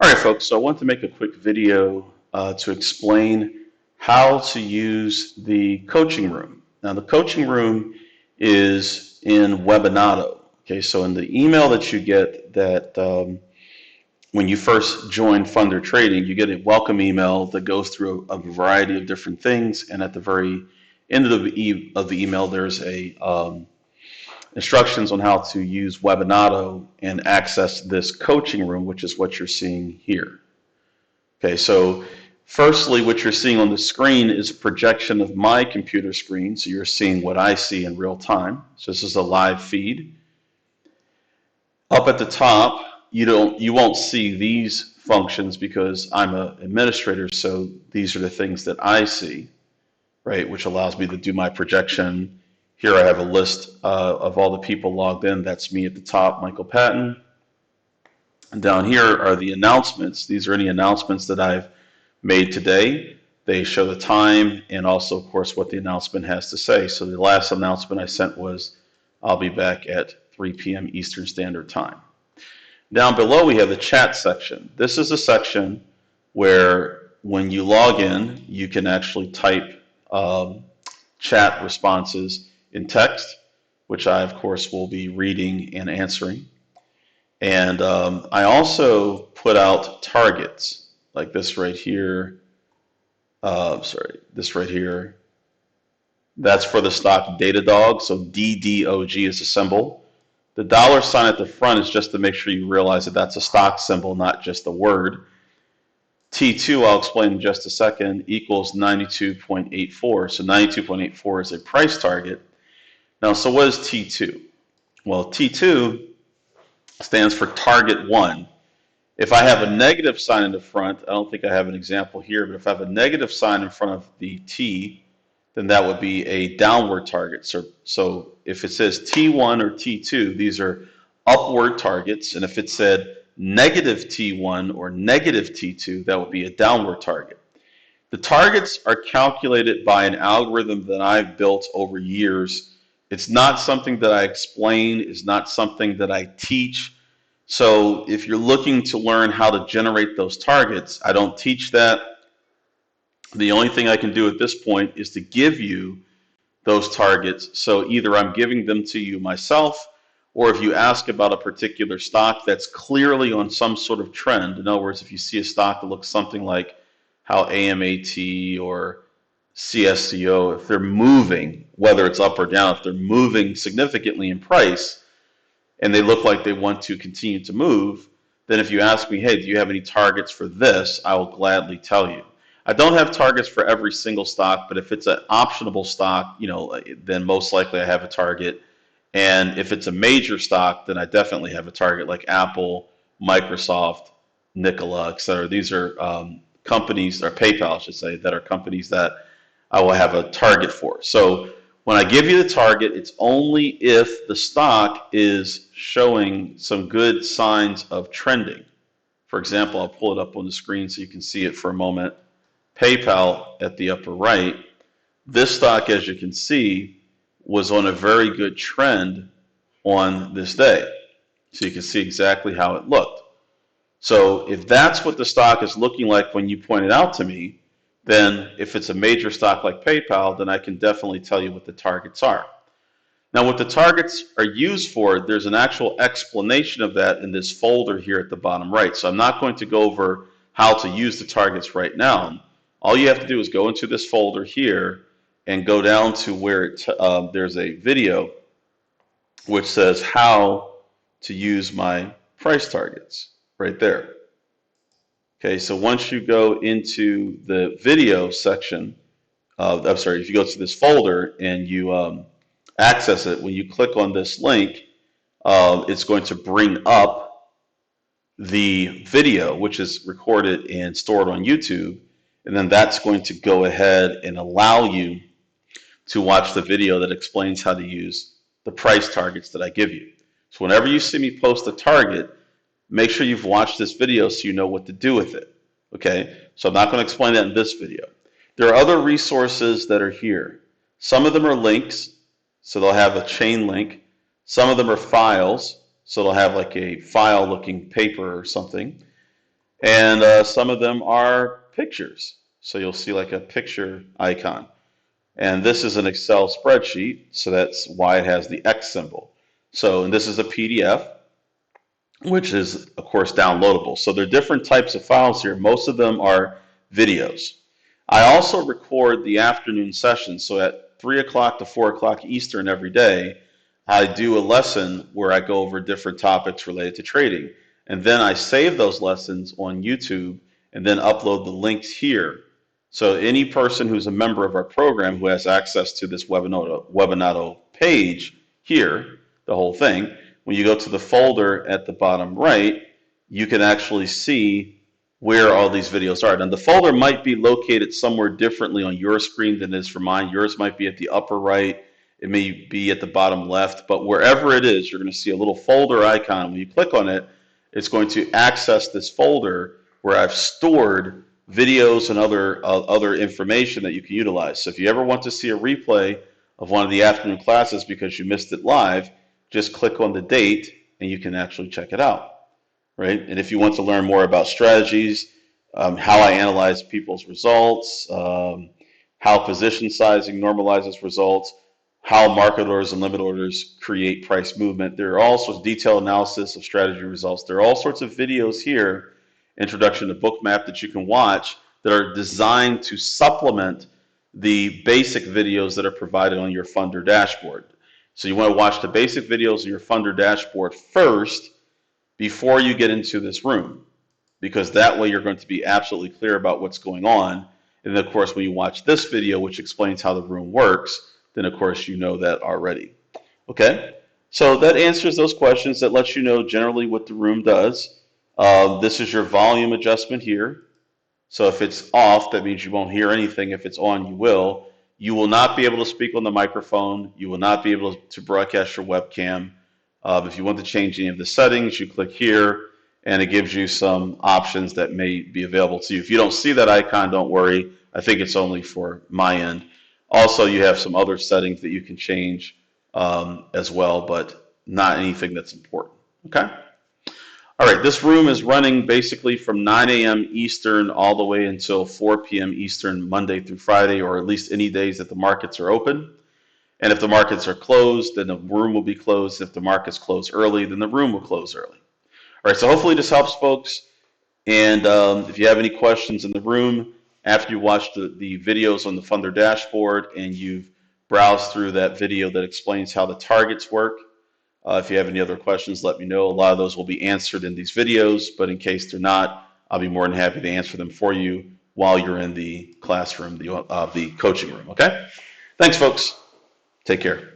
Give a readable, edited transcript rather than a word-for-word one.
All right, folks, so I want to make a quick video to explain how to use the coaching room. Now, the coaching room is in Webinado. Okay, so in the email that you get when you first join Funder Trading, you get a welcome email that goes through a variety of different things, and at the very end of the email, there's instructions on how to use Webinado and access this coaching room, which is what you're seeing here. Okay, so firstly, what you're seeing on the screen is a projection of my computer screen, so you're seeing what I see in real time. So this is a live feed. Up at the top, you won't see these functions because I'm an administrator, so these are the things that I see, right, which allows me to do my projection. Here I have a list of all the people logged in. That's me at the top, Michael Patton. And down here are the announcements. These are any announcements that I've made today. They show the time and also, of course, what the announcement has to say. So the last announcement I sent was I'll be back at 3 p.m. Eastern Standard Time. Down below we have the chat section. This is a section where when you log in, you can actually type chat responses in text, which I, of course, will be reading and answering. And I also put out targets, like this right here. This right here. That's for the stock Datadog, so DDOG is a symbol. The dollar sign at the front is just to make sure you realize that that's a stock symbol, not just a word. T2, I'll explain in just a second, equals 92.84. So 92.84 is a price target. Now, so what is T2? Well, T2 stands for target 1. If I have a negative sign in the front, I don't think I have an example here, but if I have a negative sign in front of the T, then that would be a downward target. So if it says T1 or T2, these are upward targets, and if it said negative T1 or negative T2, that would be a downward target. The targets are calculated by an algorithm that I've built over years. It's not something that I explain, it's not something that I teach. So if you're looking to learn how to generate those targets, I don't teach that. The only thing I can do at this point is to give you those targets. So either I'm giving them to you myself, or if you ask about a particular stock that's clearly on some sort of trend, in other words, if you see a stock that looks something like how AMAT or CSCO, if they're moving, whether it's up or down, if they're moving significantly in price, and they look like they want to continue to move, then if you ask me, hey, do you have any targets for this, I will gladly tell you. I don't have targets for every single stock, but if it's an optionable stock, then most likely I have a target. And if it's a major stock, then I definitely have a target, like Apple, Microsoft, Nikola, et cetera. These are companies, or PayPal, I should say, that are companies that I will have a target for. So when I give you the target, it's only if the stock is showing some good signs of trending. For example, I'll pull it up on the screen so you can see it for a moment. PayPal at the upper right, this stock, as you can see, was on a very good trend on this day. So you can see exactly how it looked. So if that's what the stock is looking like when you point it out to me, then if it's a major stock like PayPal, then I can definitely tell you what the targets are. Now, what the targets are used for, there's an actual explanation of that in this folder here at the bottom right. So I'm not going to go over how to use the targets right now. All you have to do is go into this folder here and go down to where there's a video which says how to use my price targets right there. Okay, so once you go into the video section, if you go to this folder and you access it, when you click on this link, it's going to bring up the video, which is recorded and stored on YouTube, and then that's going to go ahead and allow you to watch the video that explains how to use the price targets that I give you. So whenever you see me post a target, make sure you've watched this video so you know what to do with it. Okay, so I'm not going to explain that in this video. There are other resources that are here. Some of them are links, so they'll have a chain link. Some of them are files, so they'll have like a file looking paper or something. And some of them are pictures. So you'll see like a picture icon. And this is an Excel spreadsheet, so that's why it has the X symbol. So, and this is a PDF, which is, of course, downloadable. So there are different types of files here. Most of them are videos. I also record the afternoon sessions. So at 3 o'clock to 4 o'clock Eastern every day, I do a lesson where I go over different topics related to trading. And then I save those lessons on YouTube and then upload the links here. So any person who's a member of our program who has access to this Webinato page here, the whole thing, when you go to the folder at the bottom right, you can actually see where all these videos are. And the folder might be located somewhere differently on your screen than it is for mine. Yours might be at the upper right. It may be at the bottom left, but wherever it is, you're going to see a little folder icon. When you click on it, it's going to access this folder where I've stored videos and other information that you can utilize. So if you ever want to see a replay of one of the afternoon classes because you missed it live, just click on the date and you can actually check it out, right? And if you want to learn more about strategies, how I analyze people's results, how position sizing normalizes results, how market orders and limit orders create price movement. There are all sorts of detailed analysis of strategy results. There are all sorts of videos here, introduction to Bookmap, that you can watch that are designed to supplement the basic videos that are provided on your funder dashboard. So you want to watch the basic videos on your funder dashboard first before you get into this room, because that way you're going to be absolutely clear about what's going on. And then of course, when you watch this video, which explains how the room works, then of course you know that already. Okay, so that answers those questions. That lets you know generally what the room does. This is your volume adjustment here. So if it's off, that means you won't hear anything. If it's on, you will. You will not be able to speak on the microphone. You will not be able to broadcast your webcam. If you want to change any of the settings, you click here, and it gives you some options that may be available to you. If you don't see that icon, don't worry. I think it's only for my end. Also, you have some other settings that you can change as well, but not anything that's important. Okay? All right, this room is running basically from 9 a.m. Eastern all the way until 4 p.m. Eastern, Monday through Friday, or at least any days that the markets are open. And if the markets are closed, then the room will be closed. If the markets close early, then the room will close early. All right, so hopefully this helps, folks. And if you have any questions in the room, after you watch the videos on the funder dashboard and you've browsed through that video that explains how the targets work, if you have any other questions, let me know. A lot of those will be answered in these videos, but in case they're not, I'll be more than happy to answer them for you while you're in the classroom, the coaching room, okay? Thanks, folks. Take care.